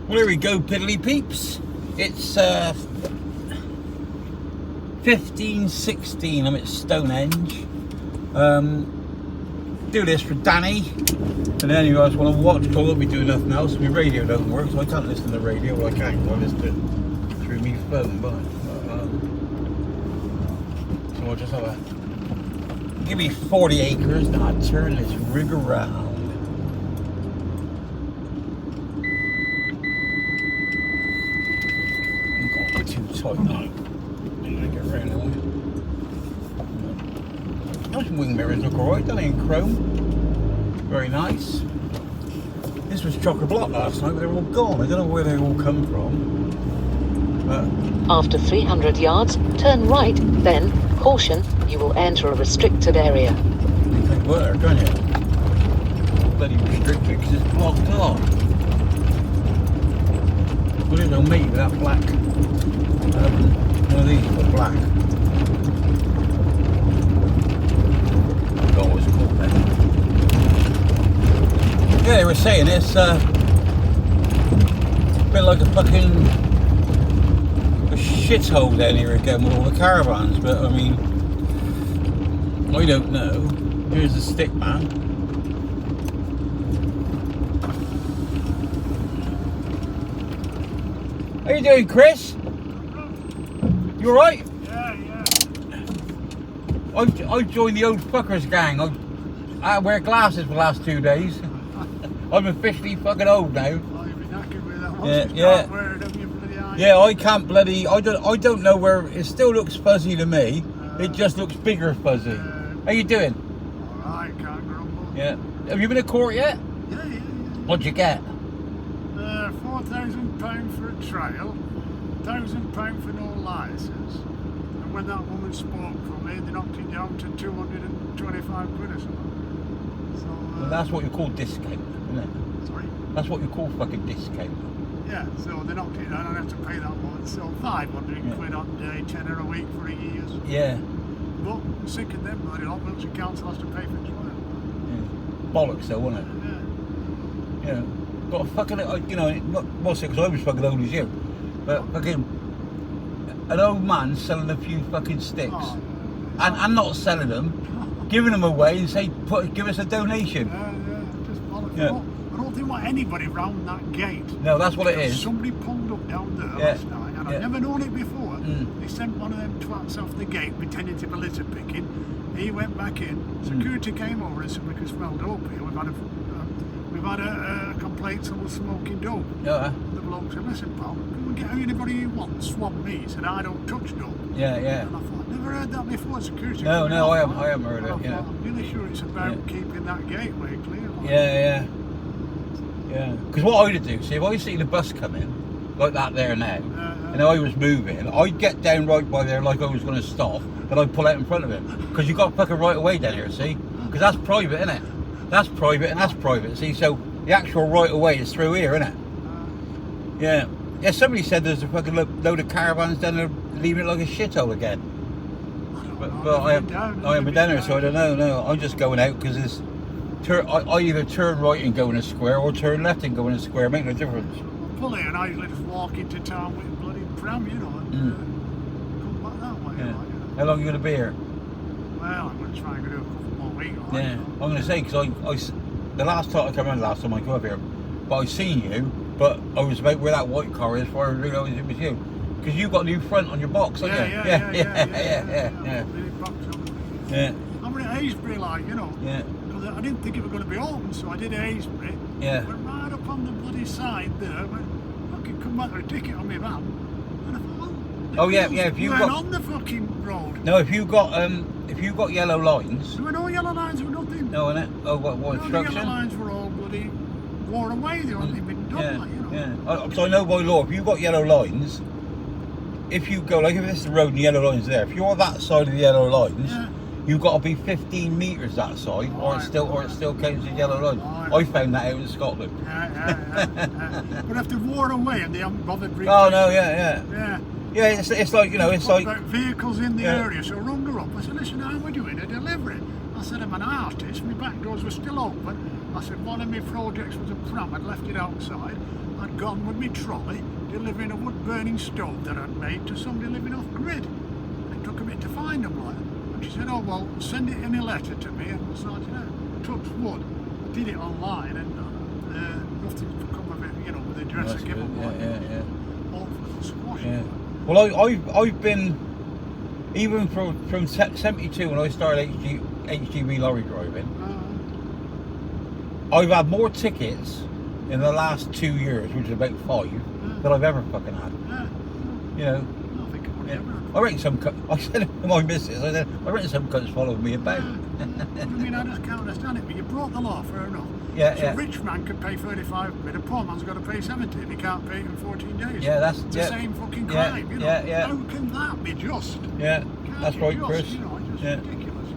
Well, here we go, piddly peeps. It's 15:16. I'm at Stonehenge. Do this for Danny. And then you guys want to watch, because I won't be doing nothing else. My radio don't work, so I can't listen to the radio. Well, I can, I listen to it through my phone, but so I'll just have a... Give me 40 acres, and I'll turn this rig around. Too tight now. I'm gonna get around that way. Those wing mirrors look alright, don't they, in chrome? Very nice. This was chock-a-block last night, but they're all gone. I don't know where they all come from. After 300 yards, turn right, then, caution, you will enter a restricted area. You think were, don't you? Bloody restricted because it's blocked off. Well, it don't meet with that black. One of these are black. I forgot what it's called then. Yeah, they were saying it's a bit like a fucking shithole down here again with all the caravans, but I mean, I don't know. Here's the stick man. How you doing, Chris? You alright? Yeah. I joined the old fuckers gang. I wear glasses for the last 2 days. I'm officially fucking old now. Oh, you've been knackered with that one. Yeah. Wear them, you bloody eye. Yeah, I can't bloody... I don't know where... It still looks fuzzy to me. It just looks bigger fuzzy. How you doing? Alright, can't grumble. Yeah. Have you been to court yet? Yeah. What'd you get? £4,000 for a trial, £1,000 for no licence, and when that woman spoke for me, they knocked it down to 225 quid or something. So, Well, that's what you call discount, isn't it? sorry? That's what you call fucking discount. Yeah, so they knocked it down, I have to pay that much, so 500 quid on day, tenner a week for a year. Yeah. But I'm sick of them, bloody lot, Wiltshire Council has to pay for trial. Bollocks though, wasn't it? Yeah. You know, got a fucking, you know, not mostly because I was fucking old as you, but fucking an old man selling a few fucking sticks, and not selling them, giving them away and say, give us a donation. Just bollocks. Yeah. I don't think want anybody round that gate. No, that's what it is. Somebody pulled up down there last night, and I've never known it before. They sent one of them twats off the gate pretending to be litter picking. He went back in. Security came over and said, we can smell dope here. We've had a complaint someone smoking dope. Yeah. The bloke said, listen pal, come and get anybody you want, swab me. He said, I don't touch dope. Yeah. And I thought, never heard that before, security. No, I haven't heard it, yeah. I'm really sure it's about keeping that gateway clear. Like. Yeah. Because what I'd do, see, if I see the bus coming, like that there now, and I was moving, I'd get down right by there like I was going to stop, and I'd pull out in front of him. Because you've got fucking right away down here, see? Because that's private, isn't it? That's private and that's private, see? So the actual right of way is through here, isn't it? Yeah, somebody said there's a fucking load of caravans down there leaving it like a shithole again. But I haven't been down there, so I don't know. No, I'm just going out because it's... I either turn right and go in a square or turn left and go in a square, make no difference. Pull it and I usually just walk into town with a bloody pram, you know, and come back that way. Yeah. Like, you know. How long are you going to be here? Well, I'm going to try and do a couple more weeks. Like, Yeah, I'm going to say, because the last time I came around, last time I came up here, but I seen you, but I was about where that white car is before I realised it was you. Because you got a new front on your box, haven't you? Yeah. I'm at Aysbury, like, you know. Yeah. Because I didn't think it was going to be open, so I did Aysbury. Yeah. Went right up on the bloody side there, went, fucking come back with a ticket on my van. And I thought, Oh yeah. If you got on the fucking road. no, if you got yellow lines. There were no yellow lines, there were nothing. No, innit? Oh, what No, instruction? the yellow lines were all bloody worn away. They hadn't been done, like, you know. Yeah. So I know by law, if you've got yellow lines, if you go, like if this is the road and the yellow line's there, if you're on that side of the yellow lines, you've got to be 15 metres that side, or it still counts as yellow lines. I found that out in Scotland. But if they wore away and they haven't bothered reading. Oh no, yeah. Yeah, it's like, you know, it's like... about vehicles in the area, so I rung her up. I said, listen, how are we doing a delivery? I said, I'm an artist, my back doors were still open. I said, one of my projects was a pram, I'd left it outside. I I'd gone with my trolley delivering a wood-burning stove that I'd made to somebody living off-grid. It took a bit to find them, like. And she said, oh, well, send it in a letter to me and we'll sort it out. Touch wood. I did it online and nothing's come of it, you know, with the address I give them. Yeah. All squash. Yeah. Well, I've been, even from 72 when I started HGV lorry driving, I've had more tickets in the last 2 years, which is about 5, than I've ever fucking had. You know. I reckon I said to my missus, I reckon some cunts followed me about. I mean, I just can't understand it, but you brought the law, fair enough. Yeah, so a rich man could pay 35 quid, a poor man's got to pay 70 if he can't pay it in 14 days. Yeah, that's it's the same fucking crime, you know. Yeah. How can that be just? Yeah, that's right, just, Chris. You know, it's just ridiculous.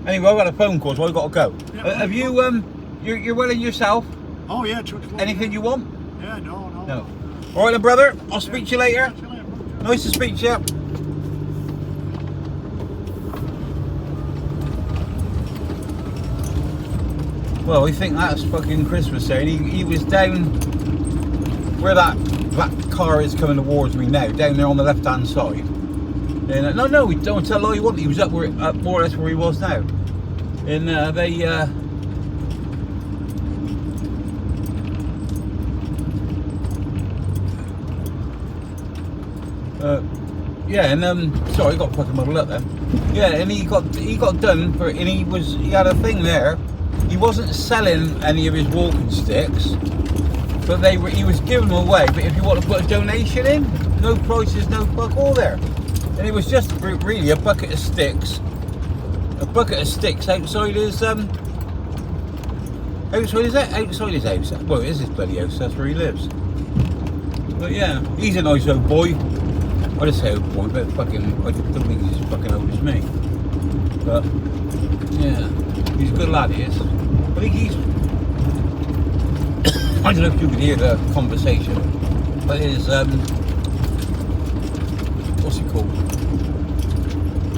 Anyway, I've got a phone call, so I've got to go. Yeah, have you, you're well in yourself? Oh, yeah, Chuck's anything you want? Yeah, no. All right, then, brother. I'll speak to you later. Nice to speak to you. Well, we think that's fucking Christmas there. And he was down where that car is coming towards me now, down there on the left-hand side. And no, don't tell a lie, he wasn't. He was up more or less where he was now. And sorry, I got fucking muddled up then. Yeah, and he got done for, and he had a thing there. He wasn't selling any of his walking sticks, but he was giving them away. But if you want to put a donation in, no prices, no fuck all there. And it was just really a bucket of sticks outside his outside his house. Well, it is his bloody house. That's where he lives. But yeah, he's a nice old boy. I just say old boy, but fucking, I don't think he's as fucking old as me. But yeah, he's a good lad, he is. I think he's, I don't know if you can hear the conversation, but his, what's it called?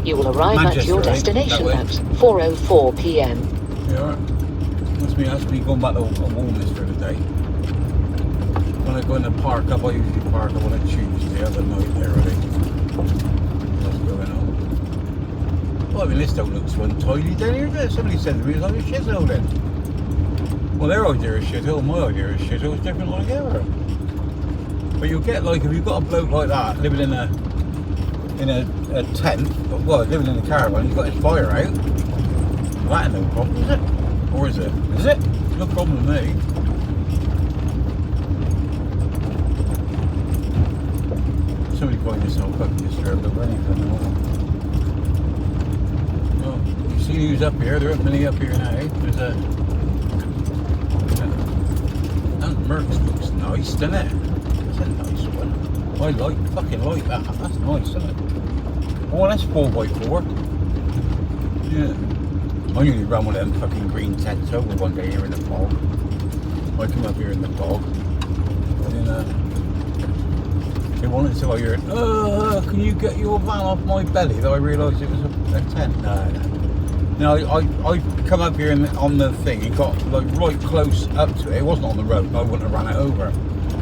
You will arrive Manchester, at your destination at 4:04 p.m. Yeah, alright. That's me going back to Warminster today. When I go in the park up, I usually park up on a Tuesday, other night there already. What's going on? Well, I mean, this don't look so untidy down here, does it? Somebody said to me, it's like a shithole then. Well, their idea of shithole, my idea of shithole is different altogether. But you'll get, like, if you've got a bloke like that living in a tent, well, living in a caravan, he's got his fire out. Well, that ain't no problem, is it? Or is it? Is it? No problem with me. Somebody find yourself fucking disturbed over anything. Well, you see who's up here? There aren't many up here now. There's that Mercs looks nice, doesn't it? That's a nice one. I fucking like that. That's nice, isn't it? Oh, that's 4x4. Yeah. I usually run one of them fucking green tents over one day here in the fog. I come up here in the fog. And then, they wanted to hear it, can you get your van off my belly? Though I realised it was a tent. No, I come up here on the thing, it got like right close up to it. It wasn't on the road, I wouldn't have ran it over.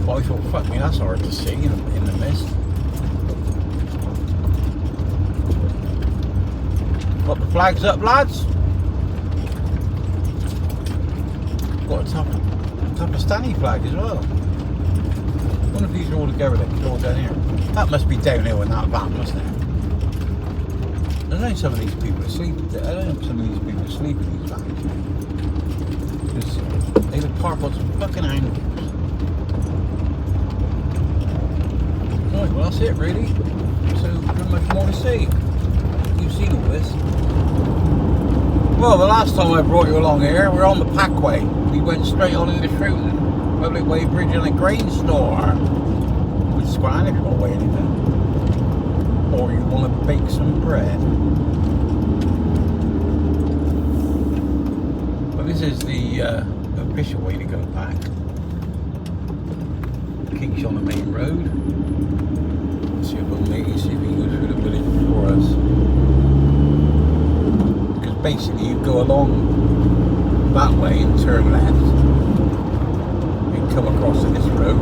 But I thought, fuck me, that's hard to see in the mist. Got the flags up, lads. Got a Tapastani flag as well. I wonder if these are all together then, all down here. That must be downhill in that van, mustn't it? I don't know if some of these people are asleep. I don't know if some of these people are asleep in these vans. Because they would park on some fucking angles. Right, well that's it really. So, not much more to say. You've seen all this. Well, the last time I brought you along here, we were on the Packway. We went straight on into Fruiton. Public Way Bridge and a grain store. With Squan if you want to weigh anything. Or you want to bake some bread. But this is the official way to go back. Kinks on the main road. Let's see if we'll make it, see if we can go through the village before us. Because basically you go along that way and turn left. come across to this road,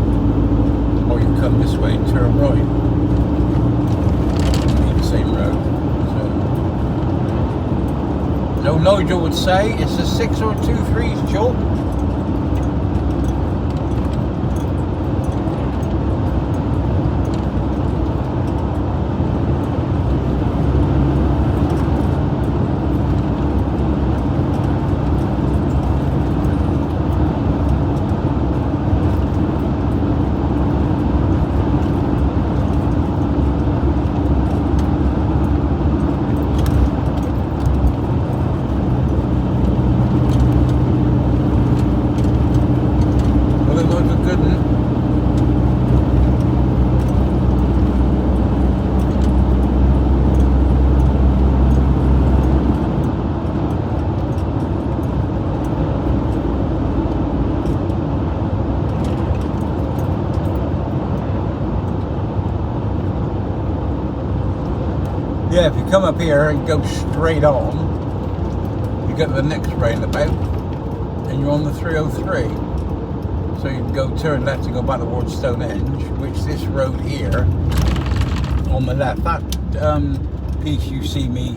or you come this way and turn right. The same road. So Nigel would say it's a 6 or 2 3s job. Yeah, if you come up here and go straight on, you get to the next roundabout and you're on the 303. So you can go turn left and go back towards Stonehenge, which this road here on the left, that piece you see me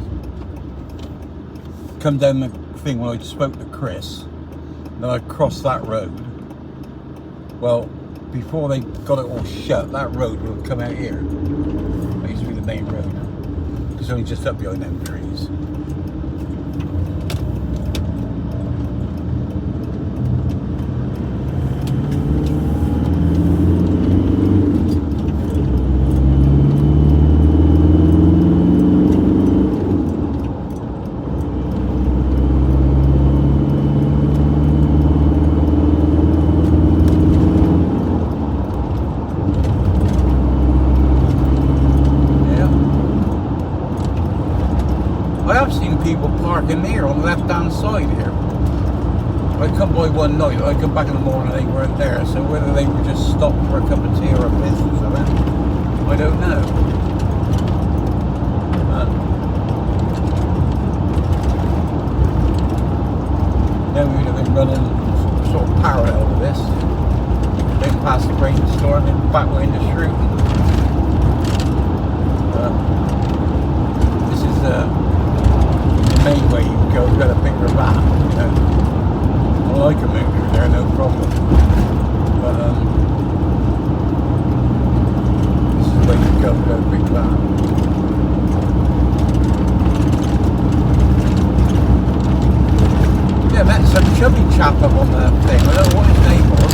come down the thing when I spoke to Chris, then I crossed that road. Well, before they got it all shut, that road would have come out here. That used to be the main road. It's only just up behind them trees. People parking here on the left hand side here. I come by one night, I come back in the morning and they weren't there, so whether they were just stopped for a cup of tea or a piss or something, I don't know. Then we'd have been running sort of parallel with this, then past the grain store and then back way into Shrewton. This is main way you can go, you've got a bigger van, you know. I like a move through there, no problem. But this is the way you go, you've got a big van. Yeah, met some chubby chap up on the thing, I don't know what his name was.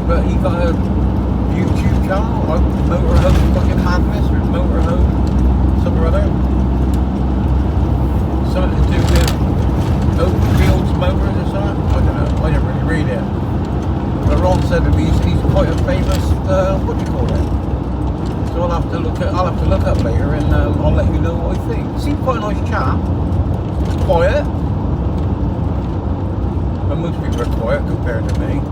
But he got a YouTube channel, like Motorhome fucking Madness or Motorhome, something or other. Something to do with open fields motors or something. I don't know. I didn't really read it. But Ron said that he's quite a famous. What do you call it? So I'll have to look up later, and I'll let you know what I think. Seems quite a nice chap. Quiet. But most people are quiet compared to me.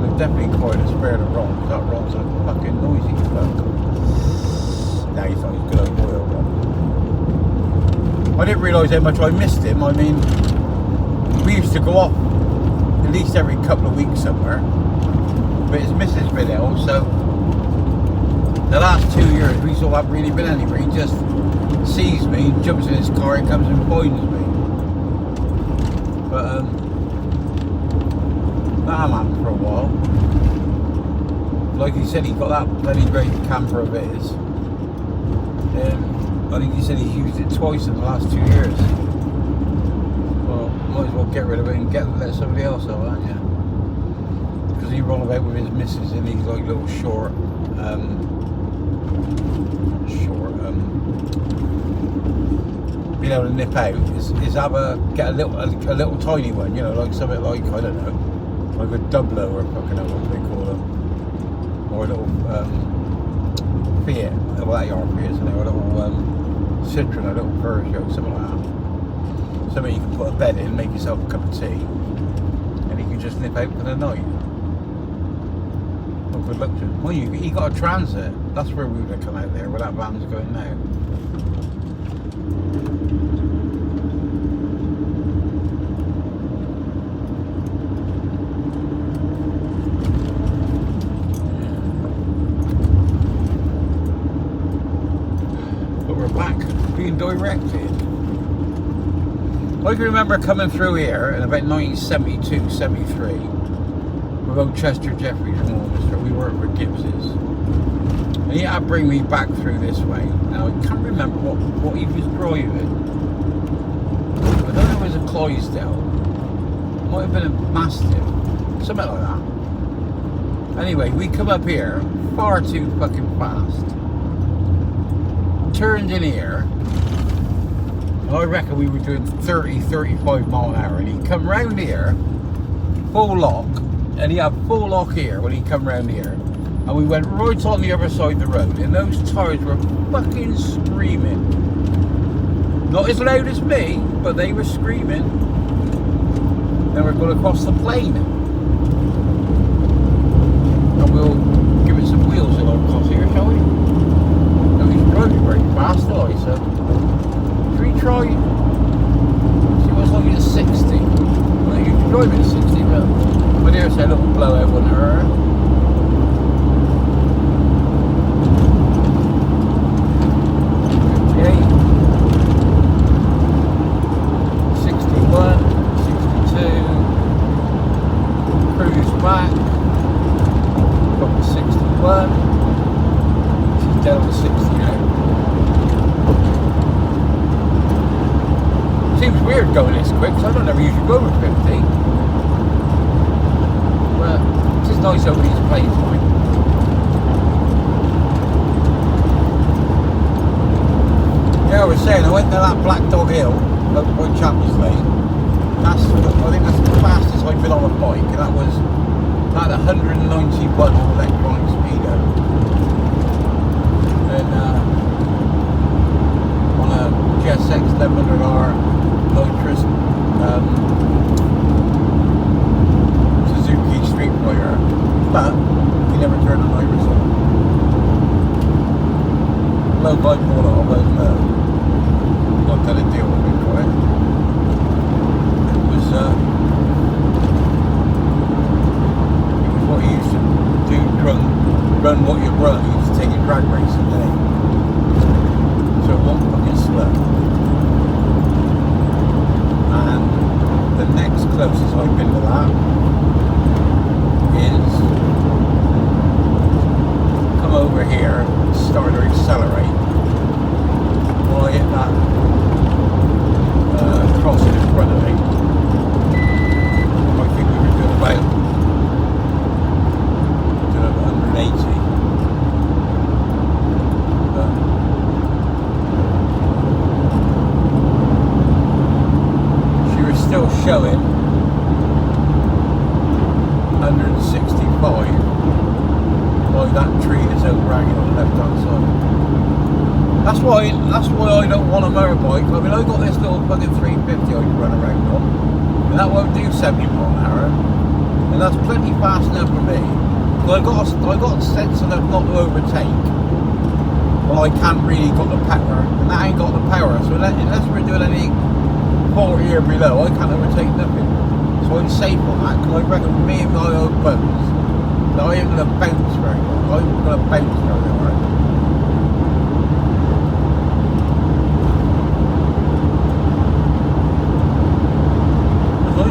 They're definitely quiet as compared to Ron. Because that Ron's a fucking noisy fuck. Now he's not as good as Boyle, but I didn't realise how much I missed him. I mean, we used to go off at least every couple of weeks somewhere, but his missus been ill, so the last 2 years we sort of haven't really been anywhere. He just sees me, jumps in his car and comes and finds me. But that happened for a while. Like he said, he got that bloody great camper of his. I think he said he's used it twice in the last 2 years. Well, might as well get rid of it and let somebody else have it, aren't you? Because he run about with his missus in these like little short, being able to nip out is get a little tiny one, you know, like something like, I don't know, like a Dublo or fucking hell, what do they call them, or a little Fiat, well that yard Fiat, isn't it, or a little Citroen, a little Peugeot, something like that. Something you can put a bed in, make yourself a cup of tea, and you can just nip out for the night. Well, good luck to him. Well, he got a Transit. That's where we would have come out there, where that van's going now. redirected. I can remember coming through here in about 1972, 73 with old Chester Jeffries from Orchestra. We worked for Gibbs's. And he had to bring me back through this way. Now, I can't remember what he was driving. I don't know if it was a Clydesdale. It might have been a Mastiff. Something like that. Anyway, we come up here far too fucking fast. Turned in here. And I reckon we were doing 30, 35 mile an hour. And he come round here, full lock. And he had full lock here when he come round here. And we went right on the other side of the road. And those tyres were fucking screaming. Not as loud as me, but they were screaming. Then we're going to cross the plain. And we'll give it some wheels in our cross here, shall we? No, he's driving very fast, though, so should we try? See what's like at 60? Well, you can drive at 60, but there's a little blowout on her. 61, 62, cruise back, up to 61, she's down to 60 now. Seems weird going this quick, so I don't ever usually go over 50. But it's just nice over these planes, like. Yeah, I was saying, I went to that Black Dog Hill up by Champions Lane. I think that's the fastest I've been on a bike, and that was at 191 electronic speedo. And on a GSX 1100R nitrous Suzuki Street Fighter, but he never turned the nitrous on. Low bike bought it off, but got to the deal with it, right? It was what he used to do, run what you run. He used to take a drag race a day. So it wasn't fucking slow. And the next closest I've been to that is come over here and start to accelerate. Well, I hit that crossing in front of me. I think we were doing about 180. She was still showing 165 by that tree that's overhanging on the left hand side. That's why I don't want a motorbike. I mean, I got this little fucking 350 I can run around on, and that won't do 70 mile an hour, and that's plenty fast enough for me. But I got sense enough not to overtake. Well, I can't really got the power, and that ain't got the power. So unless we're doing any 40 or below, I can't overtake nothing. So I'm safe on that, because I reckon me and my old bones that I ain't gonna bounce very well. I'm gonna bounce very hard.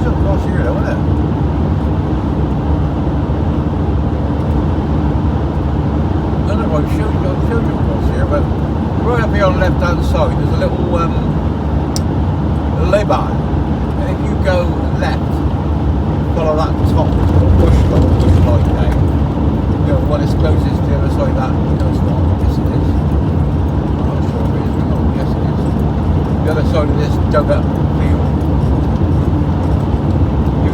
Across here though, isn't it? I don't know if I've showed you across here, but right up here on the left hand side there's a little lay-by, and if you go left, follow that top bush light now, you know, when it's closest to the other side of that, no it's not, yes it is, I'm not sure if it is or not, yes it is, the other side of this dug up field.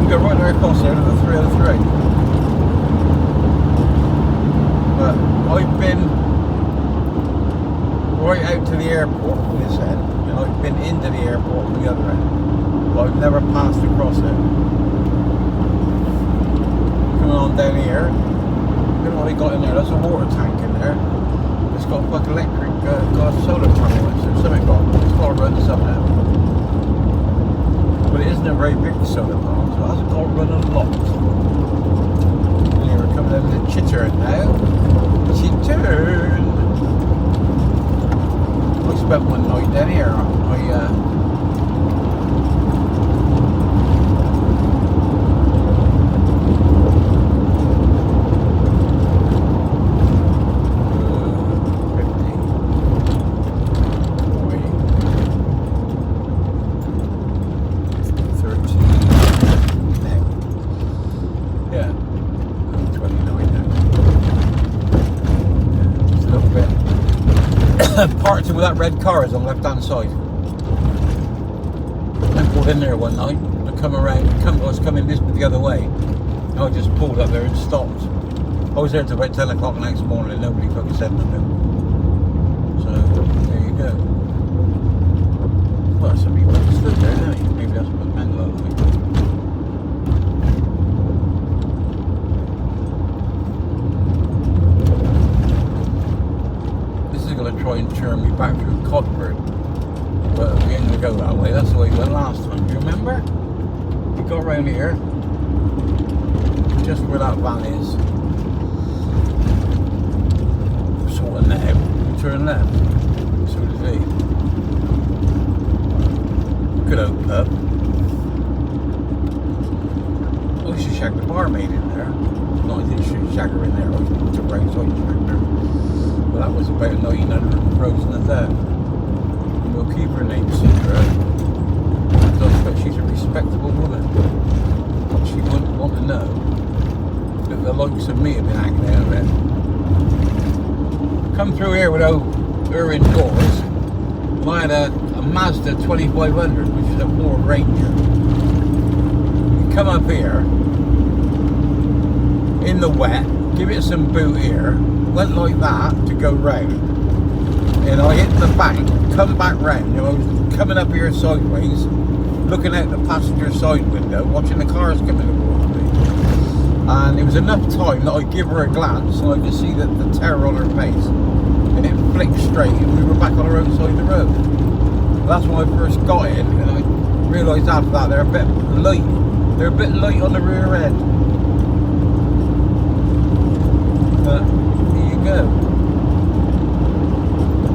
Go right there across there to the 303. But I've been right out to the airport from this end, and I've been into the airport from the other end, but I've never passed across it. Coming on down here, I don't know what they got in there. That's a water tank in there. It's got a fucking electric solar panel, so something got it's got to run something. But it isn't a very big solar panel, so it hasn't got to run a lot. And here we're coming over to Chittern now. Chittern! I spent one night down here parked in with that red car is on the left hand side. I pulled in there one night. I come around, I was coming the other way. And I just pulled up there and stopped. I was there till about 10 o'clock the next morning and nobody fucking said nothing. So, there you go. Well, somebody fucking stood there, didn't he? Maybe that's what meant like. This is going to try and turn me back through Codford. But we ain't going to go that way. That's the way we went last time. Do you remember? We got around here. Just where that van is. Sort of now. Turn left. So does he. Good old pub. I used to shag the barmaid in there. No, I didn't shoot shag her in there. I took round side shagged her. But that was about 1900 frozen at that. We'll keep her name secret. But she's a respectable woman. She wouldn't want to know that the likes of me have been hanging out there. Come through here with her indoors. I had a Mazda 2500, which is a Ford Ranger. You come up here in the wet, give it some boot here, went like that to go round, and I hit the bank, come back round. You know, I was coming up here sideways, looking out the passenger side window, watching the cars coming towards me, and it was enough time that I give her a glance and I could see that the terror on her face, and it flicked straight and we were back on our own side of the road. That's when I first got in, and I realised after that they're a bit light. They're a bit light on the rear end. But here you go.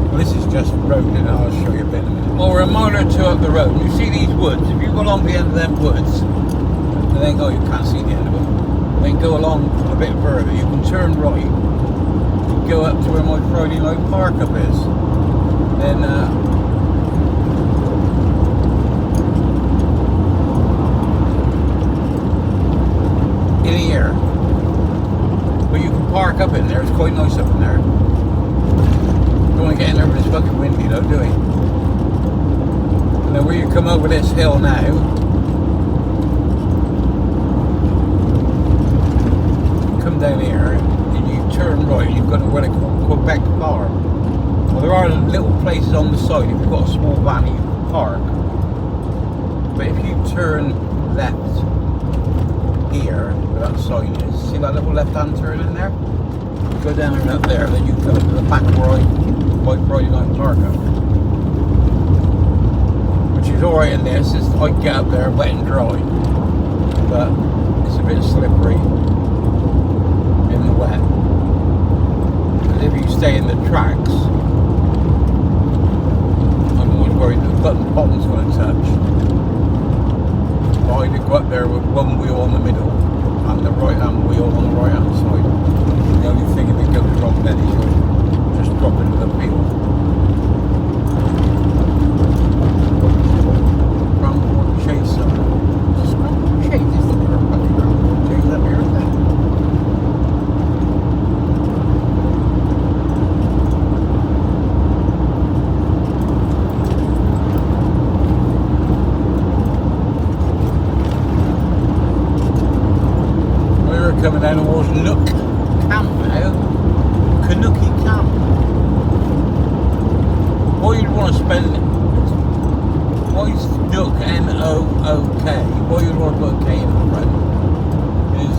Well, this is just road, and I'll show you a bit in a minute. Well, we're a mile or two up the road. You see these woods? If you go along the end of them woods, and then you can't see the end of them. Then go along a bit further. You can turn right. You go up to where my Friday night park up is. Then. In here, but you can park up in there. It's quite nice up in there. Don't want to get in there when it's fucking windy though, do we? And then where you come over this hill now, you come down here and you turn right. You've got to where they call Quebec Farm. Well, there are little places on the side if you've got a small van you can park. But if you turn left here, where that sign is, see that little left-hand turn in there? Go down and up there, then you come to the back where my Friday night park up. Which is alright in this, is I get up there wet and dry, but it's a bit slippery in the wet. Because if you stay in the tracks, I'm always worried that the bottom's going to touch. I had to go up there with one wheel on the middle and the right hand wheel on the right hand side. The only thing if it goes wrong then is you'll just drop into the field. Scramble chaser. Scramble chase, is the name of scramble chase up here, isn't it? Coming down towards Nook Camp now. Canucky Camp. Why you'd want to spend, why is Nook, N-O-O-K, why you'd want to put a K in the front is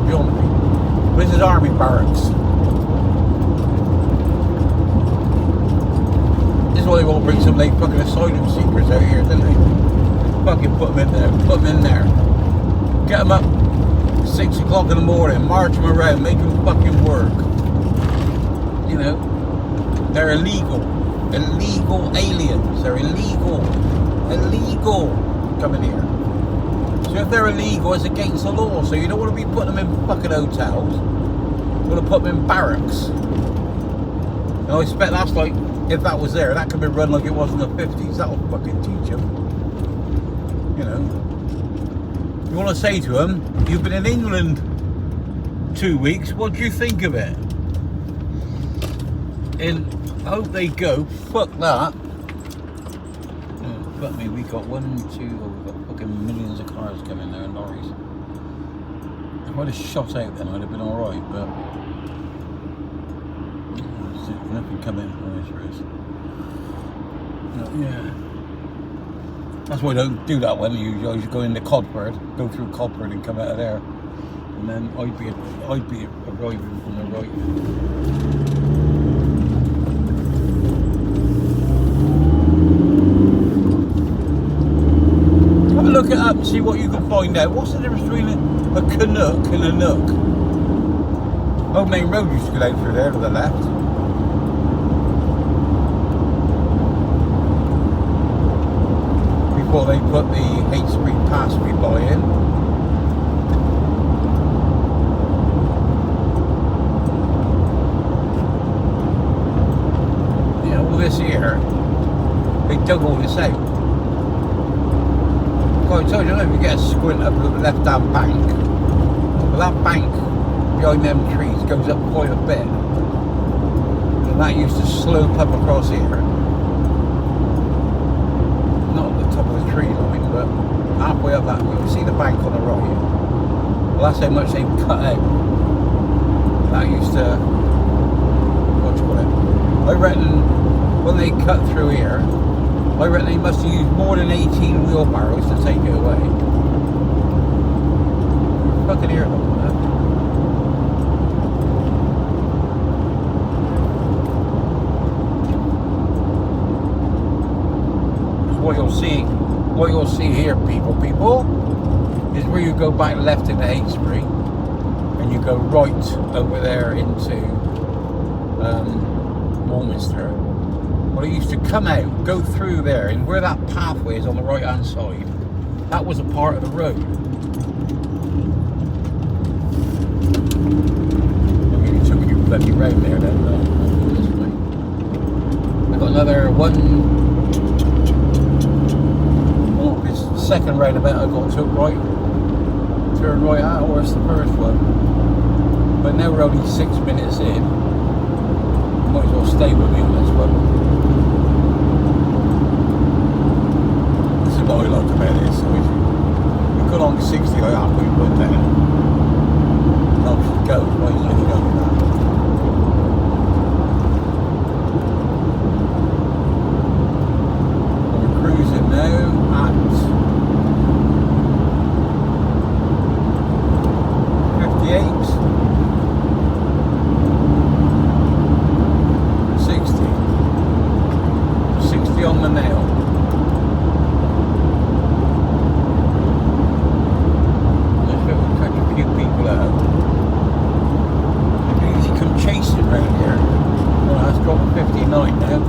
beyond me. This is Army Barracks. This is why they won't bring some like fucking asylum seekers out here, didn't they? Fucking put them in there, put them in there. Get them up 6 o'clock in the morning, march them around, make them fucking work. You know, they're illegal aliens. They're illegal coming here. So if they're illegal, it's against the law. So you don't want to be putting them in fucking hotels. You want to put them in barracks. And I expect that's like, if that was there, that could be run like it was in the 50s. That'll fucking teach them. You know. You want to say to them, you've been in England 2 weeks, what do you think of it? And I hope they go. Fuck that. Oh, fuck me, we got 1, 2, we've got fucking millions of cars coming there and lorries. If I'd have shot out then I'd have been alright, but there's nothing coming. Oh, there is. Yeah. That's why I don't do that one. You always go into Codford, go through Codford and come out of there. And then I'd be arriving from the right. Have a look it up and see what you can find out. What's the difference between a Canuck and a Nook? Old Main Road used to go out through there to the left. Before they put the Hate Street Pass we buy in. Yeah, all this here, they dug all this out. I told you, I don't know if you get a squint up the left hand bank, but that bank behind them trees goes up quite a bit, and that used to slope up across here, not at the top of the tree line, but halfway up that. You can see the bank on the right. Well, that's how much they've cut out. That used to, what do you call it, I reckon when they cut through here, I reckon they must have used more than 18 wheelbarrows to take it away. Fucking hear them. What you'll see here, people, is where you go back left into Hate Street and you go right over there into Warminster. Well, it used to come out, go through there, and where that pathway is on the right hand side, that was a part of the road. I mean, it took you bloody round there then. This way. I got another this second roundabout I got took right, turn right out, or it's the first one. But now we're only 6 minutes in. Might as well stay with me on this one. This is what I like about this. So if you go along 60 like that, we put down. And off it goes, right? You know that. We're cruising now at 58. 60 on the nail. Let's hope we catch a few people out. They usually come chasing around here. Well, that's dropped 59 now.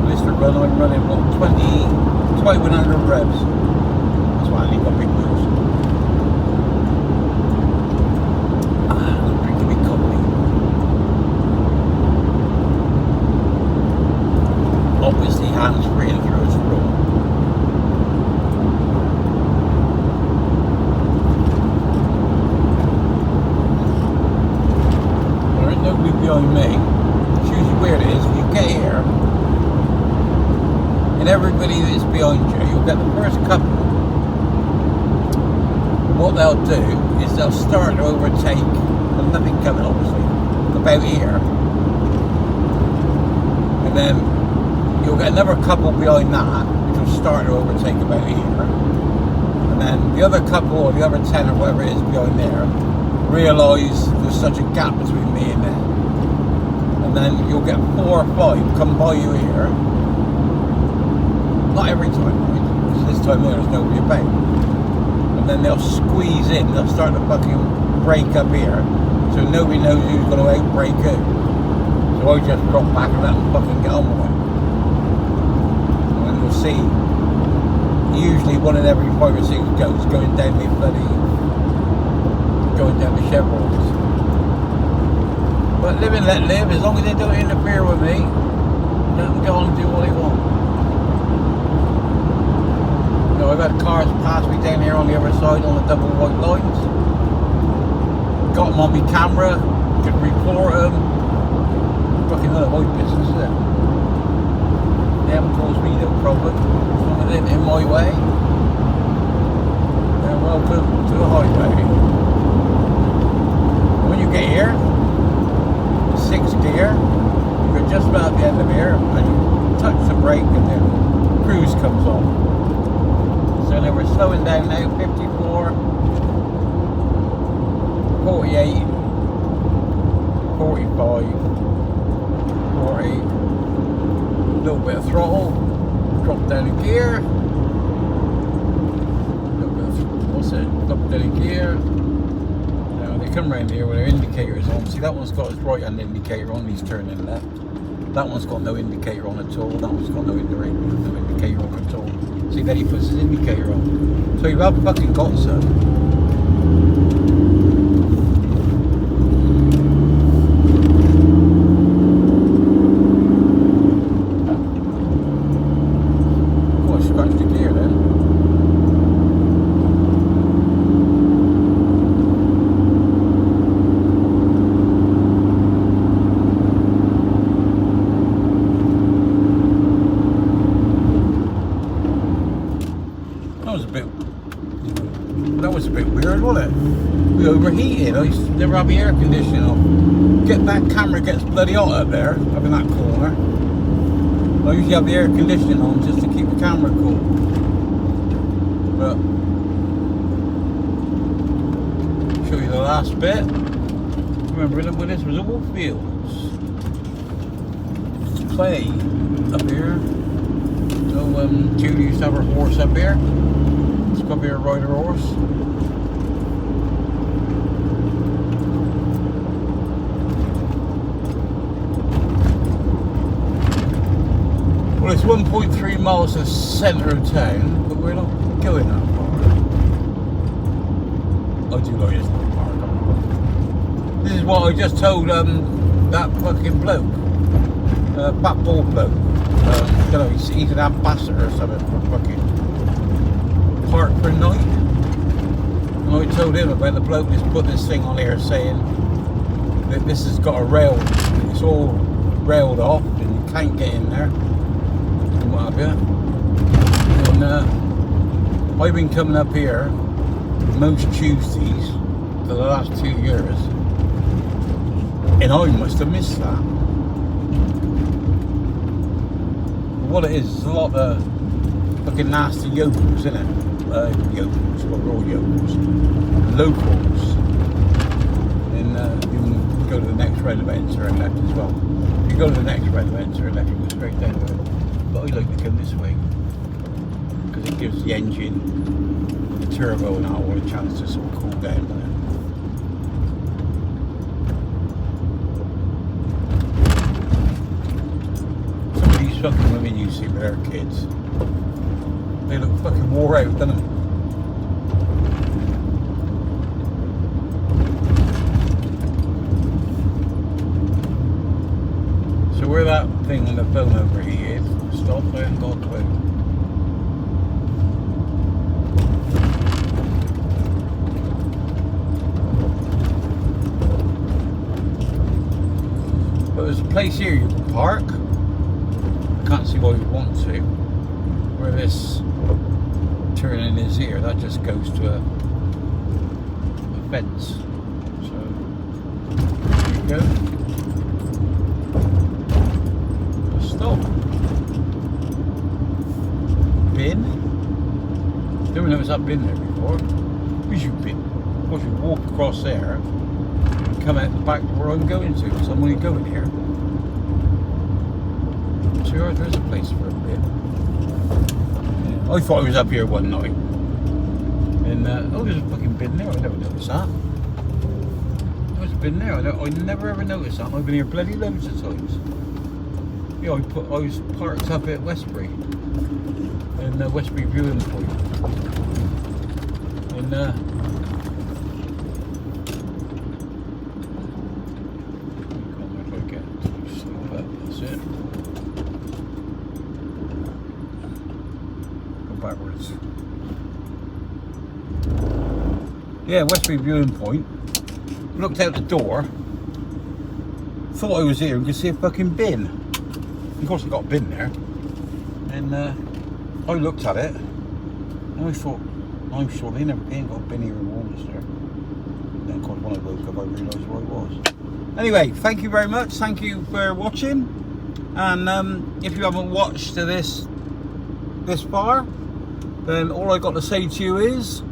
Lister run, I'm running what, 2100 revs. That's why I leave my big wheels. I'm drinking me coffee. Obviously hands free and through a straw. There ain't nobody behind me. It's usually where it is. If you get here, and everybody that's behind you, you'll get the first couple. What they'll do is they'll start to overtake, and nothing coming obviously, about here. And then you'll get another couple behind that, which will start to overtake about here. And then the other couple, or the other 10 or whatever it is behind there, realise there's such a gap between me and them. And then you'll get 4 or 5 come by you here. Not every time, right? Because this time there's nobody about. And then they'll squeeze in, they'll start to fucking break up here. So nobody knows who's going to outbreak who. So I just drop back and let them fucking get on with it. You'll see usually one in every 5 or 6 goats going down the chevrons. But live and let live, as long as they don't interfere with me, let them go on and do what they want. You know, I've had cars pass me down here on the other side on the double white lines. Got them on my camera, could report them. Fucking none of my business, is it? They haven't caused me no problem. As long as it ain't in my way, they're welcome to the highway. When you get here, 6th gear, you're just about at the end of here, and you touch the brake and then cruise comes on. So then we're slowing down now, 54, 48, 45, 40, a little bit of throttle, drop down a gear, drop down a gear. Now they come around here with their indicators on. See, that one's got its right hand indicator on, he's turning left. That one's got no indicator on at all, that one's got no indicator on at all. See, then he puts his indicator on. So you have fucking got some. That was a bit weird, wasn't it? We overheated. I used to never have the air conditioning on. Get that camera gets bloody hot up there, up in that corner. I usually have the air conditioning on just to keep the camera cool. But show you the last bit. Remember when this was all fields. Play up here. So Julie used to have her horse up here. Come here, ride her horse. Well, it's 1.3 miles to the centre of town, but we're not going that far. I do like this little park. This is what I just told that fucking bloke, Pat Ball bloke. You know, he's an ambassador or something for fucking park per night. And I told him about the bloke that's put this thing on here saying that this has got a rail, it's all railed off and you can't get in there and what have you. And I've been coming up here most Tuesdays for the last 2 years and I must have missed that. What it is a lot of fucking nasty yokels, isn't it? Yokels, well, we're all yokels, locals, and you can go to the next red event and left as well. If you go to the next red event and left, you go straight down to it. But I like to come this way because it gives the engine, the turbo, and all a chance to sort of cool down. Some of these fucking women you see with their kids. They look fucking wore out, don't they? So where that thing on the phone overheated, stop, I haven't got a clue. But there's a place here you can park. I can't see why you'd want to. Where this turning is here, that just goes to a fence. So there you go. Stop. Bin. Never noticed that bin there before. Where's your bin? Well, if you walk across there and come out the back where I'm going to, so I'm only going here. Sure, there's a place for a bin. I thought I was up here one night, and oh, there's a fucking bin there. I never noticed that. There's a bin there. I never ever noticed that. I've been here bloody loads of times. Yeah, I was parked up at Westbury, in Westbury Viewing Point, and that's it. Backwards. Yeah, Westbury Viewing Point. Looked out the door. thought I was here and could see a fucking bin. Of course, I got a bin there. And I looked at it and I thought, I'm sure they ain't got a bin here in Warminster. Then, of course, when I woke up, I realised where I was. Anyway, thank you very much. Thank you for watching. And if you haven't watched this far, then all I got to say to you is